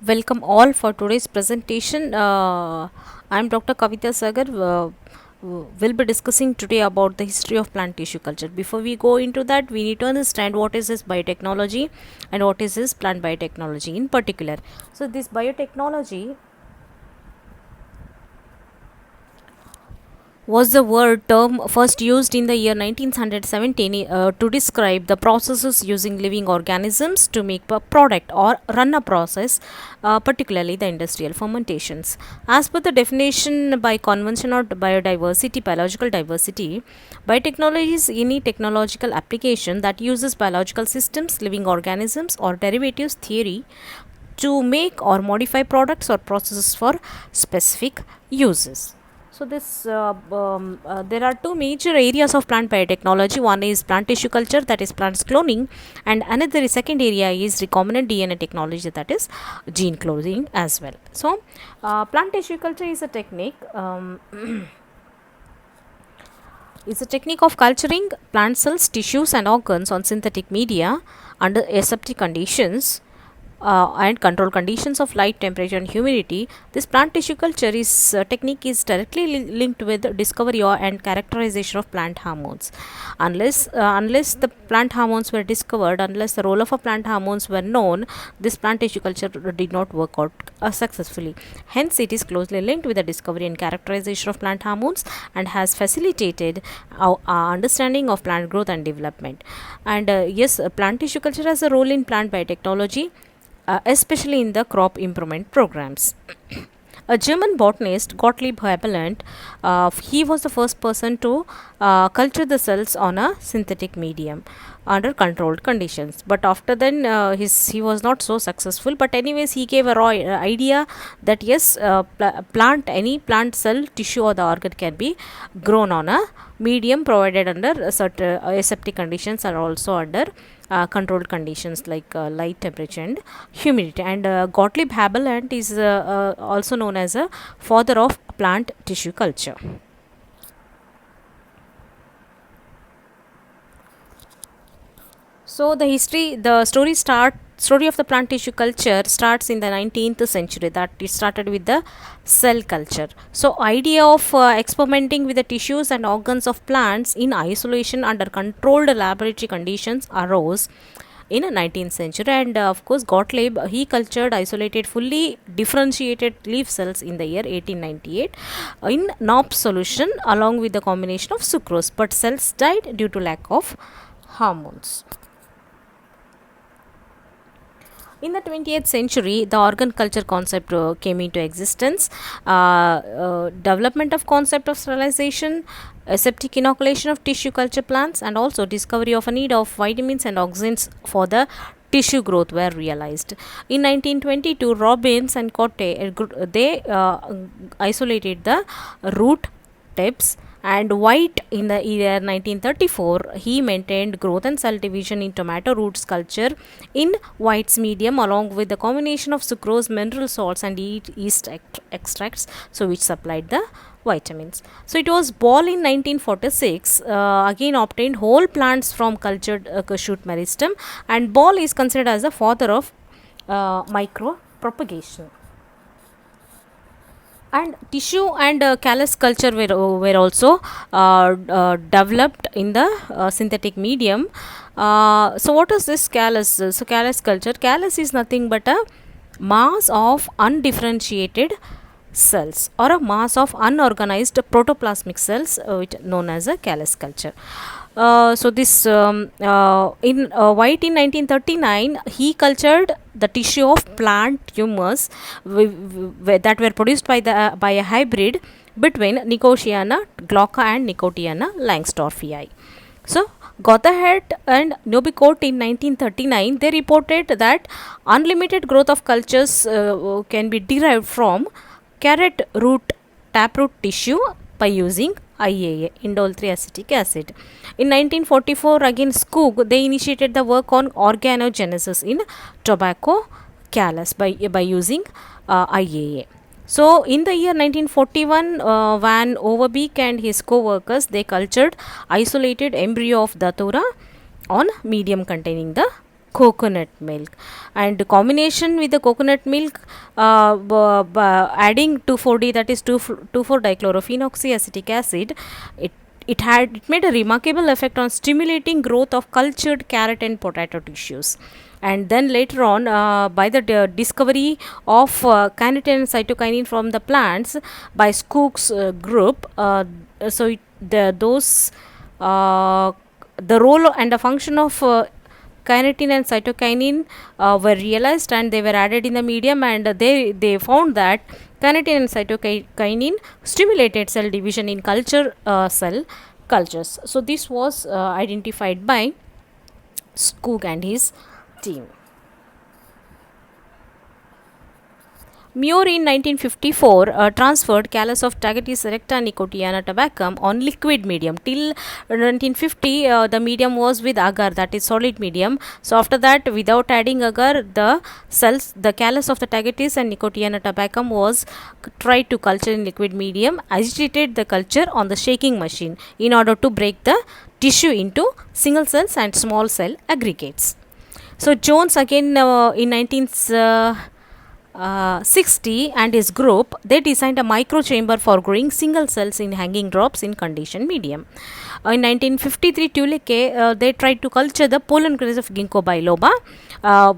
Welcome all for today's presentation. I'm Dr. Kavita Sagar. We'll be discussing today about the history of plant tissue culture. Before we go into that, we need to understand what is this biotechnology and what is this plant biotechnology in particular. So, this biotechnology was the word term first used in the year 1917 to describe the processes using living organisms to make a product or run a process, particularly the industrial fermentations. As per the definition by Convention on Biodiversity, Biological Diversity, biotechnology is any technological application that uses biological systems, living organisms, or derivatives theory to make or modify products or processes for specific uses. So there are two major areas of plant biotechnology. One is plant tissue culture, that is plants cloning, and another is second area is recombinant DNA technology, that is gene cloning as well. So plant tissue culture is a technique. Is a technique of culturing plant cells, tissues, and organs on synthetic media under aseptic conditions and control conditions of light, temperature, and humidity. This plant tissue culture is technique is directly linked with the discovery and characterization of plant hormones. Unless the plant hormones were discovered, unless the role of a plant hormones were known, this plant tissue culture did not work out successfully. Hence, it is closely linked with the discovery and characterization of plant hormones and has facilitated our understanding of plant growth and development. And yes, plant tissue culture has a role in plant biotechnology, especially in the crop improvement programs. A German botanist, Gottlieb Haberland, he was the first person to culture the cells on a synthetic medium under controlled conditions. But after then, he was not so successful. But anyways, he gave a raw idea that yes, any plant cell, tissue, or the organ can be grown on a medium provided under certain aseptic conditions, are also under controlled conditions like light, temperature, and humidity. And Gottlieb Haberland is also known as a father of plant tissue culture. So story of the plant tissue culture starts in the 19th century. That it started with the cell culture. So idea of experimenting with the tissues and organs of plants in isolation under controlled laboratory conditions arose in the 19th century. And of course, Gottlieb, he cultured isolated fully differentiated leaf cells in the year 1898 in NOP solution along with the combination of sucrose, but cells died due to lack of hormones. In the 20th century, the organ culture concept came into existence. Development of concept of sterilization, aseptic inoculation of tissue culture plants, and also discovery of a need of vitamins and oxygens for the tissue growth were realized. In 1922, Robbins and Cotte they isolated the root tips, and White in the year 1934 he maintained growth and cell division in tomato roots culture in White's medium along with the combination of sucrose, mineral salts, and yeast extracts, so which supplied the vitamins. So it was Ball in 1946 again obtained whole plants from cultured shoot meristem, and Ball is considered as the father of micro propagation. And tissue and callus culture were also developed in the synthetic medium. So what is this callus? So callus culture, callus is nothing but a mass of undifferentiated cells or a mass of unorganized protoplasmic cells, which known as a callus culture. So this in White in 1939 he cultured the tissue of plant tumors that were produced by a hybrid between Nicotiana glauca and Nicotiana langsdorffii. So Gotthard and Nobicote in 1939 they reported that unlimited growth of cultures can be derived from carrot root taproot tissue by using IAA, indole 3 acetic acid. In 1944, again Skoog, they initiated the work on organogenesis in tobacco callus by using IAA. So, in the year 1941, Van Overbeek and his co-workers, they cultured isolated embryo of Datura on medium containing the coconut milk, and combination with the coconut milk, adding 2,4-D, that is 2,4-dichlorophenoxyacetic acid, it it made a remarkable effect on stimulating growth of cultured carrot and potato tissues. And then later on, by the discovery of carnitine and cytokinin from the plants by Skook's group, so those the role and the function of carnitine and cytokinin were realized, and they were added in the medium, and they found that carnitine and cytokinin stimulated cell division in culture cell cultures. So this was identified by Skoog and his team. Muir in 1954 transferred callus of Tagetes erecta nicotiana tabacum on liquid medium. Till 1950, the medium was with agar, that is solid medium. So after that, without adding agar, the callus of the Tagetes and nicotiana tabacum was tried to culture in liquid medium, agitated the culture on the shaking machine in order to break the tissue into single cells and small cell aggregates. So Jones again in 1960 and his group, they designed a micro chamber for growing single cells in hanging drops in conditioned medium. In 1953, Tuleke they tried to culture the pollen grains of ginkgo biloba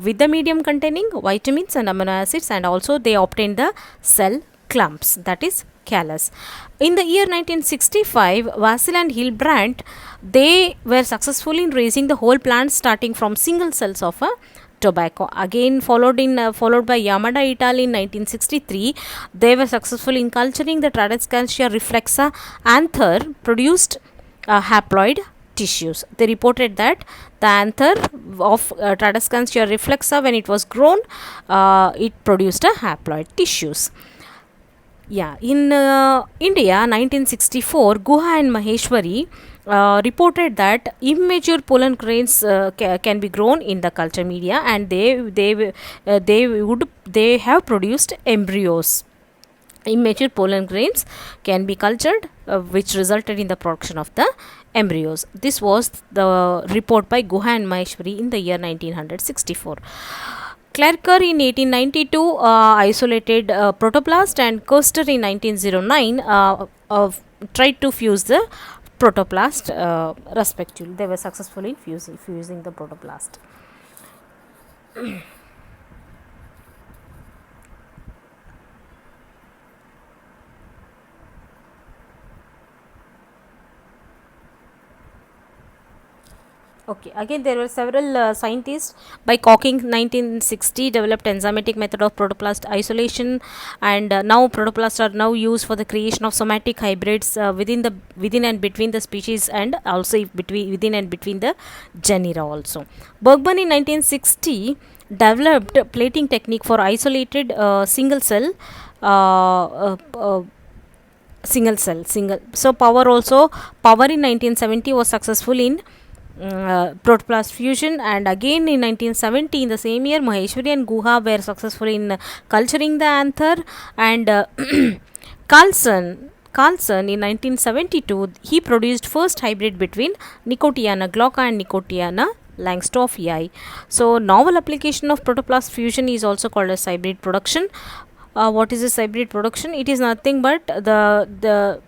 with the medium containing vitamins and amino acids, and also they obtained the cell clumps, that is callus. In the year 1965, Vasil and Hilbrand, they were successful in raising the whole plant starting from single cells of a tobacco. Again followed by Yamada et al. In 1963, they were successful in culturing the Tradescantia reflexa anther produced haploid tissues. They reported that the anther of Tradescantia reflexa, when it was grown, it produced a haploid tissues. Yeah, in India, 1964, Guha and Maheshwari reported that immature pollen grains can be grown in the culture media, and they have produced embryos. Immature pollen grains can be cultured, which resulted in the production of the embryos. This was the report by Guha and Maheshwari in the year 1964. Clarker in 1892 isolated protoplast, and Koester in 1909 tried to fuse the protoplast respectively. They were successful in fusing the protoplast. Okay, again there were several scientists. By Cocking 1960 developed enzymatic method of protoplast isolation, and now protoplasts are now used for the creation of somatic hybrids within and between the species, and also within and between the genera also. Bergman in 1960 developed plating technique for isolated single cell so power in 1970 was successful in protoplast fusion, and again in 1970, in the same year, Maheshwari and Guha were successful in culturing the anther, and Carlson in 1972, he produced first hybrid between Nicotiana glauca and Nicotiana Langsdorffii. So novel application of protoplast fusion is also called as hybrid production. What is this hybrid production? It is nothing but the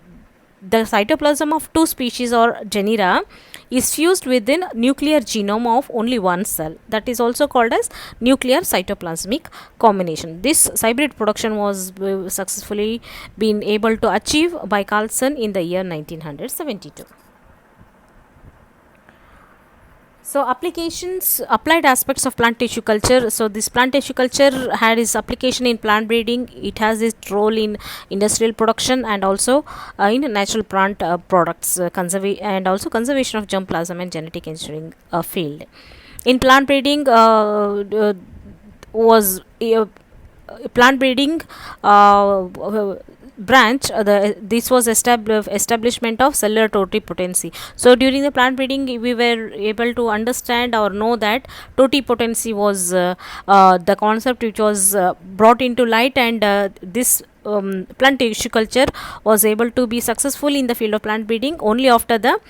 cytoplasm of two species or genera is fused within nuclear genome of only one cell. That is also called as nuclear cytoplasmic combination. This hybrid production was successfully been able to achieve by Carlson in the year 1972. So applied aspects of plant tissue culture. So this plant tissue culture had its application in plant breeding. It has its role in industrial production, and also in natural plant products, and also conservation of germplasm and genetic engineering field. In plant breeding was plant breeding branch, this was establishment of cellular totipotency. So during the plant breeding, we were able to understand or know that totipotency was the concept which was brought into light, and this plant tissue culture was able to be successful in the field of plant breeding only after the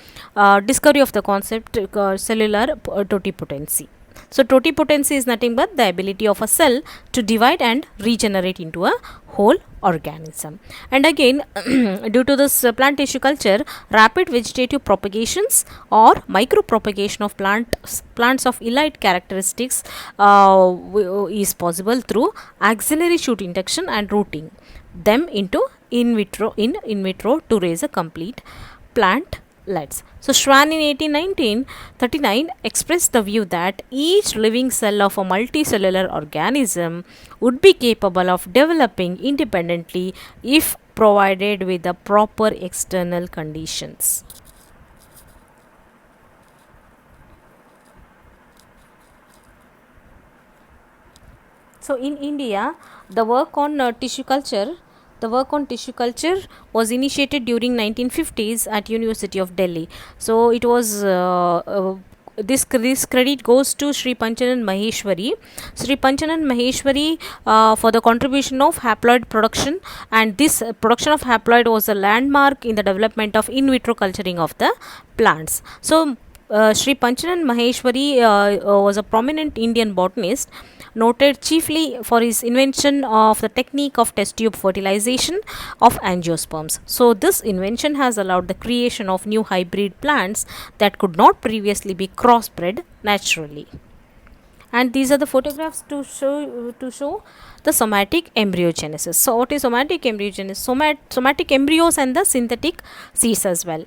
discovery of the concept cellular totipotency. So totipotency is nothing but the ability of a cell to divide and regenerate into a whole organism. And again, due to this plant tissue culture, rapid vegetative propagations or micropropagation of plants of elite characteristics is possible through axillary shoot induction and rooting them into in vitro to raise a complete plant lights. So Schwann in 1839 expressed the view that each living cell of a multicellular organism would be capable of developing independently if provided with the proper external conditions. So in India, the work on tissue culture was initiated during 1950s at University of Delhi. So it was this credit goes to Sri Panchanan Maheshwari. Sri Panchanan Maheshwari for the contribution of haploid production, and this production of haploid was a landmark in the development of in vitro culturing of the plants. So Sri Panchanan Maheshwari was a prominent Indian botanist, noted chiefly for his invention of the technique of test tube fertilization of angiosperms. So this invention has allowed the creation of new hybrid plants that could not previously be crossbred naturally. And these are the photographs to show the somatic embryogenesis. So what is somatic embryogenesis? Somatic embryos and the synthetic seeds as well.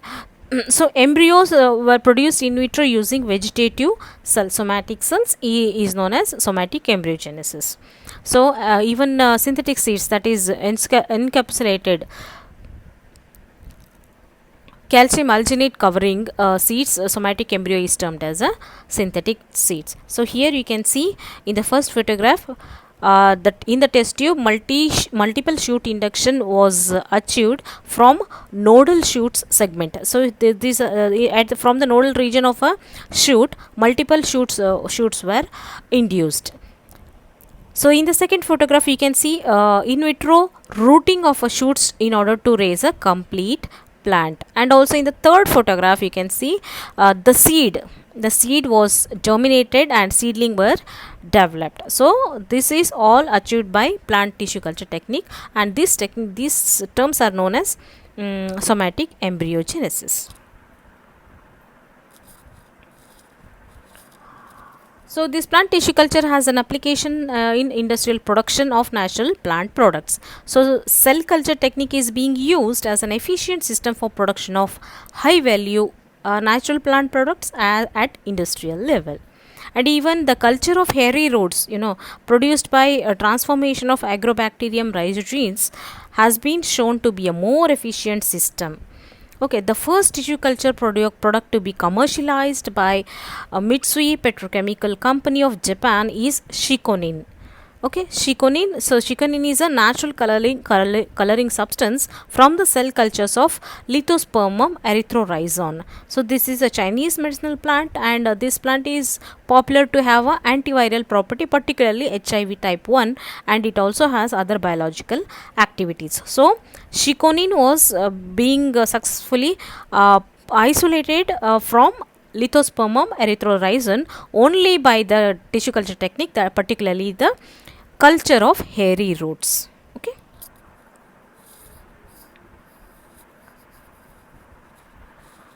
So embryos were produced in vitro using vegetative cells. Somatic cells is known as somatic embryogenesis. So even synthetic seeds, that is encapsulated calcium alginate covering seeds, somatic embryo is termed as a synthetic seeds. So here you can see in the first photograph that in the test tube multiple shoot induction was achieved from nodal shoots segment. So this from the nodal region of a shoot, multiple shoots were induced. So in the second photograph you can see in vitro rooting of a shoots in order to raise a complete plant. And also in the third photograph you can see the seed was germinated and seedling were developed. So this is all achieved by plant tissue culture technique, and these terms are known as somatic embryogenesis. So this plant tissue culture has an application in industrial production of natural plant products. So cell culture technique is being used as an efficient system for production of high value natural plant products at industrial level. And even the culture of hairy roots, produced by a transformation of Agrobacterium rhizogenes, has been shown to be a more efficient system. Okay, the first tissue culture product to be commercialized by Mitsui Petrochemical Company of Japan is Shikonin. Okay, Shikonin. So Shikonin is a natural coloring substance from the cell cultures of Lithospermum erythrorhizon. So this is a Chinese medicinal plant, and this plant is popular to have a antiviral property, particularly HIV type 1, and it also has other biological activities. So Shikonin was being successfully isolated from Lithospermum erythrorhizon only by the tissue culture technique, that particularly the culture of hairy roots. Okay.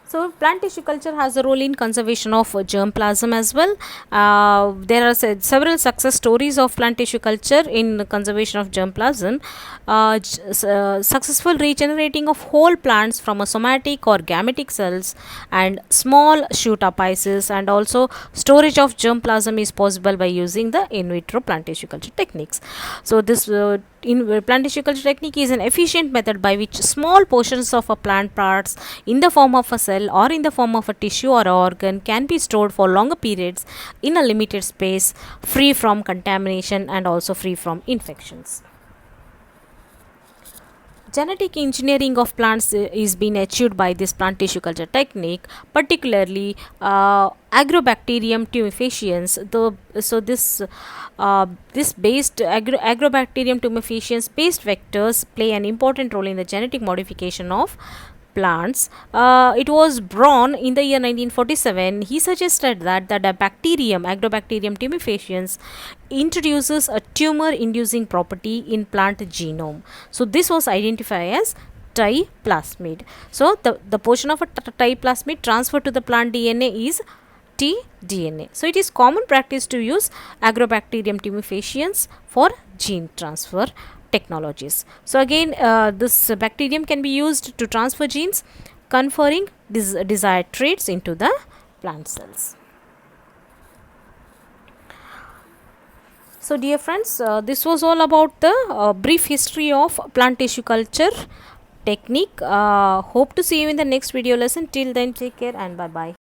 So plant tissue culture has a role in conservation of germplasm as well. There are several success stories of plant tissue culture in conservation of germplasm. Successful regenerating of whole plants from a somatic or gametic cells and small shoot apices, and also storage of germplasm is possible by using the in vitro plant tissue culture techniques. So this plant tissue culture technique is an efficient method by which small portions of a plant parts in the form of a cell or in the form of a tissue or organ can be stored for longer periods in a limited space, free from contamination and also free from infections. Genetic engineering of plants is being achieved by this plant tissue culture technique, particularly Agrobacterium tumefaciens. This based Agrobacterium tumefaciens based vectors play an important role in the genetic modification of plants. It was born in the year 1947. He suggested that the bacterium, Agrobacterium tumefaciens, introduces a tumor-inducing property in plant genome. So this was identified as Ti plasmid. So the portion of a Ti plasmid transferred to the plant DNA is tDNA. So it is common practice to use Agrobacterium tumefaciens for gene transfer technologies. So again, this bacterium can be used to transfer genes, conferring desired traits into the plant cells. So dear friends, this was all about the brief history of plant tissue culture technique. Hope to see you in the next video lesson. Till then, take care and bye bye.